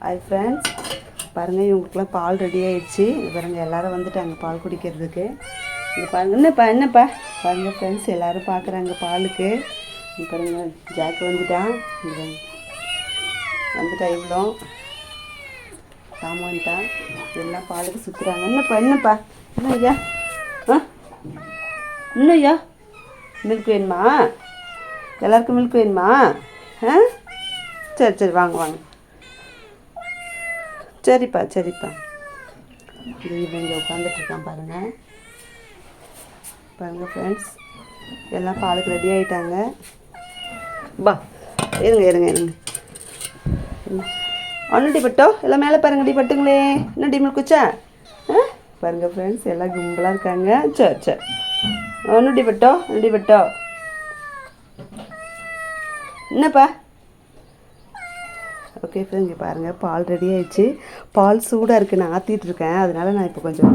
Hi friends, பாருங்கள் இவங்களுக்குலாம் பால் ready ஆகிடுச்சு. பாருங்கள் எல்லோரும் வந்துட்டாங்க பால் குடிக்கிறதுக்கு. இங்கே பாருங்கள் என்னப்பா பாருங்கள் ஃப்ரெண்ட்ஸ், எல்லோரும் பார்க்குறாங்க பாலுக்கு. பாருங்கள் ஜாக்கு வந்துட்டான் இவ்வளோ சாமான்ட்டான் எல்லாம் பாலுக்கு சுற்றுறாங்க. என்னப்பா என்ன ஐயா இன்னும் ஐயா மில்க் வேணுமா? எல்லாருக்கும் மில்க் வேணுமா? சரி வாங்க சரிப்பா இங்கே உட்காந்துட்ருக்கான் பாருங்கள் ஃப்ரெண்ட்ஸ், எல்லாம் பாலுக்கு ரெடி ஆகிட்டாங்க. இருங்க ஒன்றுடி பட்டோ எல்லாம் மேலே பாருங்கடி பட்டுங்களே. என்ன டிமில் குச்சா பாருங்கள் ஃப்ரெண்ட்ஸ், எல்லாம் கும்பலாக இருக்காங்க. சரி ஒன்றுடி பட்டோ என்னப்பா? ஓகே ஃப்ரெண்ட்ஸ், இங்கே பாருங்கள் பால் ரெடி ஆகிடுச்சு. பால் சூடாக இருக்குது, நான் ஆற்றிட்டுருக்கேன். அதனால் நான் இப்போ கொஞ்சம்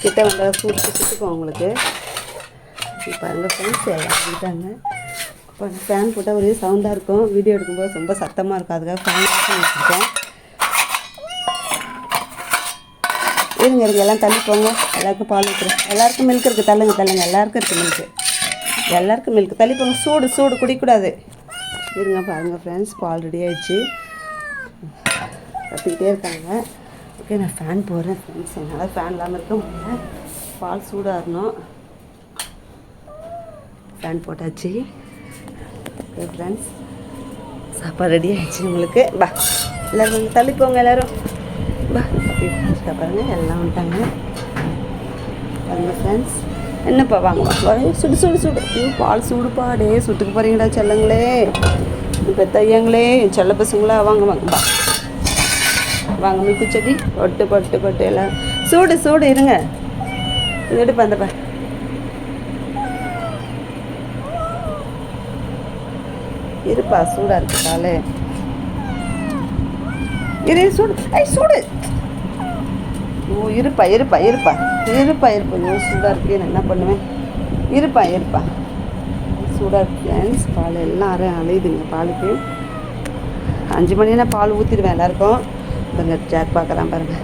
கிட்ட வந்தால் சுட்டுக்குவோம் உங்களுக்கு. இப்போ பாருங்கள் ஃப்ரெண்ட்ஸ், எல்லாம் ஆகிட்டாங்க. இப்போ ஃபேன் போட்டால் ஒரே சவுண்டாக இருக்கும், வீடியோ எடுக்கும்போது ரொம்ப சத்தமாக இருக்கும். அதுக்காக ஃபேன் வச்சுருக்கேன். இருங்க எல்லாம் தள்ளி போங்க. எல்லாருக்கும் பால் ஊற்றுறேன். எல்லாருக்கும் மில்க் இருக்குது. தள்ளுங்க எல்லாருக்கும் இருக்குது எல்லாருக்கும் மில்க் தள்ளி போங்க. சூடு குடிக்கூடாது. இருங்க பாருங்கள் ஃப்ரெண்ட்ஸ், பால் ரெடி ஆகிடுச்சு. கற்றுக்கிட்டே இருக்காங்க. ஓகே, நான் ஃபேன் போடுறேன் ஃப்ரெண்ட்ஸ். என்னால் ஃபேன் இல்லாமல் இருக்க முடியல. பால் சூடாகணும். ஃபேன் போட்டாச்சு. ஓகே ஃப்ரெண்ட்ஸ், சாப்பாடு ரெடி ஆகிடுச்சு உங்களுக்கு. எல்லோரும் கொஞ்சம் தள்ளி போங்க. எல்லோரும் ஓகே ஃப்ரெண்ட்ஸ், பாருங்கள் எல்லாம் வந்துட்டாங்க. பாருங்கள் ஃப்ரெண்ட்ஸ், என்னப்பா வாங்க சுடு பால் சூடுப்பாடே சுட்டுக்கு போகிறீங்களா செல்லங்களே, பெத்தையங்களே, செல்ல பசங்களா? வாங்க மில்க்கு செடி பட்டு எல்லாம் சூடு இருங்க. எடுப்பா அந்தப்பா. இருப்பா, சூடாக இருக்கு காலே. சூடு ஓ இருப்பா. ஐயோ சூடாக இருக்கு, நான் என்ன பண்ணுவேன்? இருப்பா சூடாக இருக்கு ஃப்ரெண்ட்ஸ். பால் எல்லாம் அலையுதுங்க பாலுக்கு. 5 மணினா பால் ஊற்றிடுவேன் எல்லாருக்கும். பாருங்க ஜாக் பார்க்குறான் பாருங்கள்.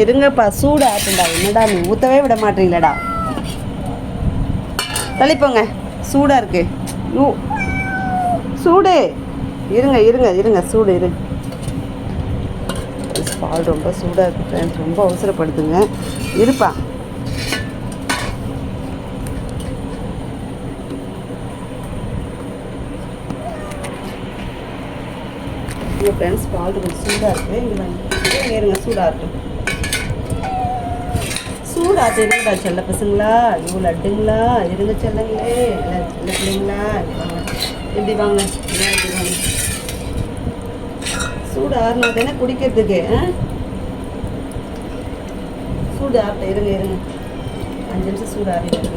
இருங்கப்பா, சூடு ஆட்டுண்டா. என்னடா நீ ஊற்றவே விட மாட்டீங்களடா. தள்ளிப்போங்க, சூடாக இருக்கு. சூடு இருங்க சூடு இருங்க. பால் ரொம்ப சூடாக இருக்குது ஃப்ரெண்ட்ஸ், ரொம்ப அவசரப்படுத்துங்க. இருப்பா. இங்கே ஃப்ரெண்ட்ஸ், பால் ரொம்ப சூடாக இருக்குது. இங்கே இருங்க, சூடாக செல்ல பசங்களா, இவ்வளோ லட்டுங்களா, இருங்க செல்லங்களே, செல்ல பிள்ளைங்களா. எப்படி வாங்க சூடு ஆறுனா தானே குடிக்கிறதுக்கு. சூடு ஆட்ட இருங்க 5 நிமிஷம் சூடு ஆறிடுங்க.